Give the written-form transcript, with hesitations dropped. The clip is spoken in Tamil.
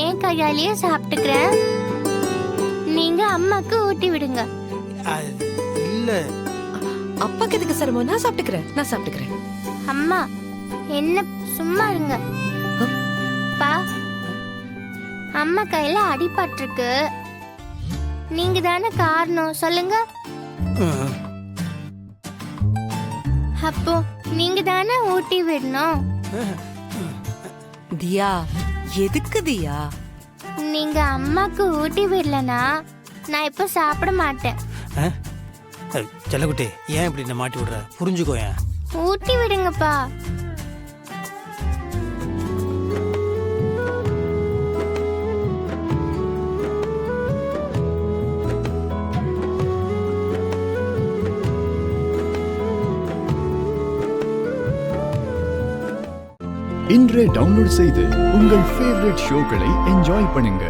என் கையாலேயே சாப்பிட்டுக்கிறேன். நீங்க அம்மாக்கு ஊட்டி விடுங்க. இல்ல அப்பாக்கு எதுக்கு சிரமம்? நான் சாப்பிட்டுக்கிறேன். அம்மா என்ன சும்மா இருங்க. பா, அம்மா கையில அடிபட்டிருக்கு. நீங்க தானே காரணம், சொல்லுங்க. அப்போ நீங்க தானே ஊட்டி விடணும். தியா, எதுக்கு தியா? நீங்க அம்மாக்கு ஊட்டி விடலனா நான் இப்ப சாப்பிட மாட்டேன். செல்லக்குட்டி, ஏன் இப்படி என்ன மாட்டி விடுற? புரிஞ்சுக்கோ. ஏன் ஊட்டி விடுங்கப்பா. இன்றே டவுன்லோட் செய்து உங்கள் ஃபேவரட் ஷோக்களை என்ஜாய் பண்ணுங்க.